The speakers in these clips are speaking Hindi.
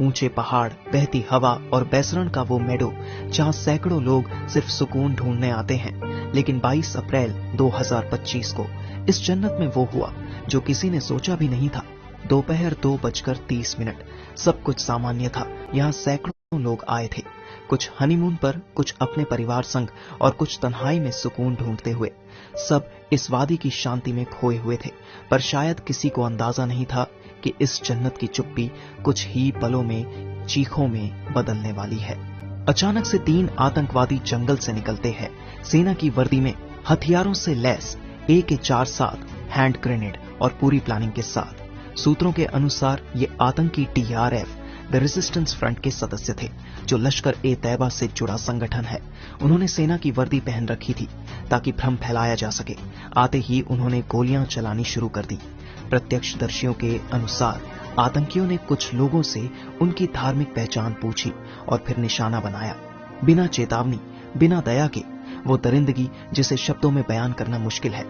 ऊंचे पहाड़, बहती हवा और बैसरण का वो मेडो जहां सैकड़ों लोग सिर्फ सुकून ढूंढने आते हैं। लेकिन 22 अप्रैल 2025 को इस जन्नत में वो हुआ जो किसी ने सोचा भी नहीं था। दोपहर 2:30, सब कुछ सामान्य था। यहाँ सैकड़ों लोग आए थे, कुछ हनीमून पर, कुछ अपने परिवार संग और कुछ तन्हाई में सुकून ढूंढते हुए। सब इस वादी की शांति में खोए हुए थे, पर शायद किसी को अंदाजा नहीं था कि इस जन्नत की चुप्पी कुछ ही पलों में चीखों में बदलने वाली है। अचानक से 3 आतंकवादी जंगल से निकलते हैं, सेना की वर्दी में, हथियारों से लैस, AK-47, हैंड ग्रेनेड और पूरी प्लानिंग के साथ। सूत्रों के अनुसार ये आतंकी TRF, द रेजिस्टेंस फ्रंट के सदस्य थे, जो लश्कर-ए-तैयबा से जुड़ा संगठन है। उन्होंने सेना की वर्दी पहन रखी थी ताकि भ्रम फैलाया जा सके। आते ही उन्होंने गोलियां चलानी शुरू कर दी। प्रत्यक्षदर्शियों के अनुसार आतंकियों ने कुछ लोगों से उनकी धार्मिक पहचान पूछी और फिर निशाना बनाया। बिना चेतावनी, बिना दया के, वो दरिंदगी जिसे शब्दों में बयान करना मुश्किल है।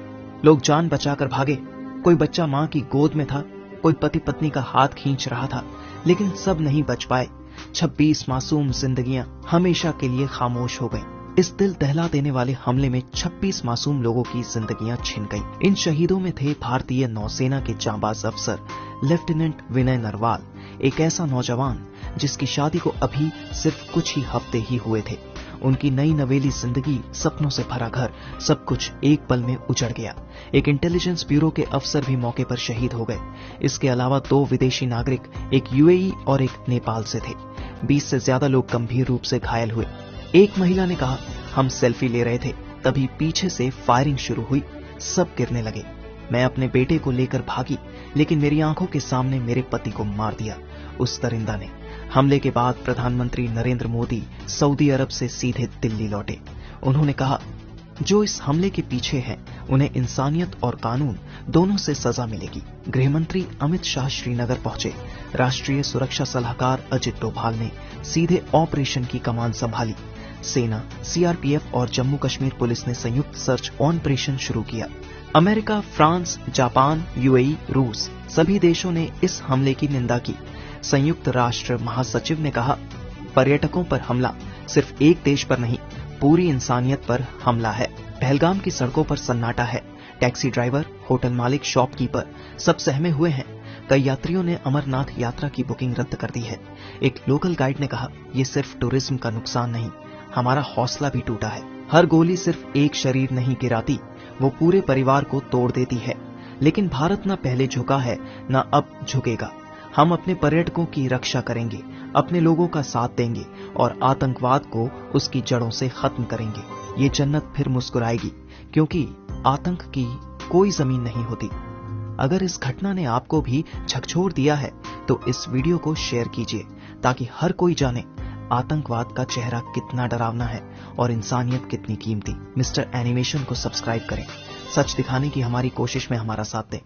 लोग जान बचाकर भागे। कोई बच्चा मां की गोद में था, कोई पति पत्नी का हाथ खींच रहा था, लेकिन सब नहीं बच पाए। 26 मासूम जिंदगियां हमेशा के लिए खामोश हो गईं। इस दिल दहला देने वाले हमले में 26 मासूम लोगों की जिंदगियां छिन गईं। इन शहीदों में थे भारतीय नौसेना के जांबाज अफसर लेफ्टिनेंट विनय नरवाल, एक ऐसा नौजवान जिसकी शादी को अभी सिर्फ कुछ ही हफ्ते ही हुए थे। उनकी नई नवेली जिंदगी, सपनों से भरा घर, सब कुछ एक पल में उजड़ गया। एक इंटेलिजेंस ब्यूरो के अफसर भी मौके पर शहीद हो गए। इसके अलावा 2 विदेशी नागरिक, एक UAE और एक नेपाल से थे। 20 से ज्यादा लोग गंभीर रूप से घायल हुए। एक महिला ने कहा, हम सेल्फी ले रहे थे, तभी पीछे से फायरिंग शुरू हुई, सब गिरने लगे। मैं अपने बेटे को लेकर भागी, लेकिन मेरी आंखों के सामने मेरे पति को मार दिया उस दरिंदा ने। हमले के बाद प्रधानमंत्री नरेंद्र मोदी सऊदी अरब से सीधे दिल्ली लौटे। उन्होंने कहा, जो इस हमले के पीछे हैं, उन्हें इंसानियत और कानून दोनों से सजा मिलेगी। गृहमंत्री अमित शाह श्रीनगर पहुंचे। राष्ट्रीय सुरक्षा सलाहकार अजित डोभाल ने सीधे ऑपरेशन की कमान संभाली। सेना, CRPF और जम्मू कश्मीर पुलिस ने संयुक्त सर्च ऑपरेशन शुरू किया। अमेरिका, फ्रांस, जापान, UAE, रूस, सभी देशों ने इस हमले की निंदा की। संयुक्त राष्ट्र महासचिव ने कहा, पर्यटकों पर हमला सिर्फ एक देश पर नहीं, पूरी इंसानियत पर हमला है। पहलगाम की सड़कों पर सन्नाटा है। टैक्सी ड्राइवर, होटल मालिक, शॉपकीपर सब सहमे हुए हैं। कई यात्रियों ने अमरनाथ यात्रा की बुकिंग रद्द कर दी है। एक लोकल गाइड ने कहा, ये सिर्फ टूरिज्म का नुकसान नहीं, हमारा हौसला भी टूटा है। हर गोली सिर्फ एक शरीर नहीं गिराती, वो पूरे परिवार को तोड़ देती है। लेकिन भारत न पहले झुका है, न अब झुकेगा। हम अपने पर्यटकों की रक्षा करेंगे, अपने लोगों का साथ देंगे और आतंकवाद को उसकी जड़ों से खत्म करेंगे। ये जन्नत फिर मुस्कुराएगी, क्योंकि आतंक की कोई जमीन नहीं होती। अगर इस घटना ने आपको भी झकझोर दिया है, तो इस वीडियो को शेयर कीजिए ताकि हर कोई जाने आतंकवाद का चेहरा कितना डरावना है और इंसानियत कितनी कीमती। मिस्टर एनिमेशन को सब्सक्राइब करें। सच दिखाने की हमारी कोशिश में हमारा साथ दें,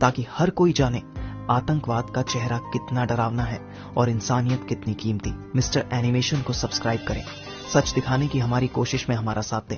ताकि हर कोई जाने आतंकवाद का चेहरा कितना डरावना है और इंसानियत कितनी कीमती। मिस्टर एनिमेशन को सब्सक्राइब करें। सच दिखाने की हमारी कोशिश में हमारा साथ दें।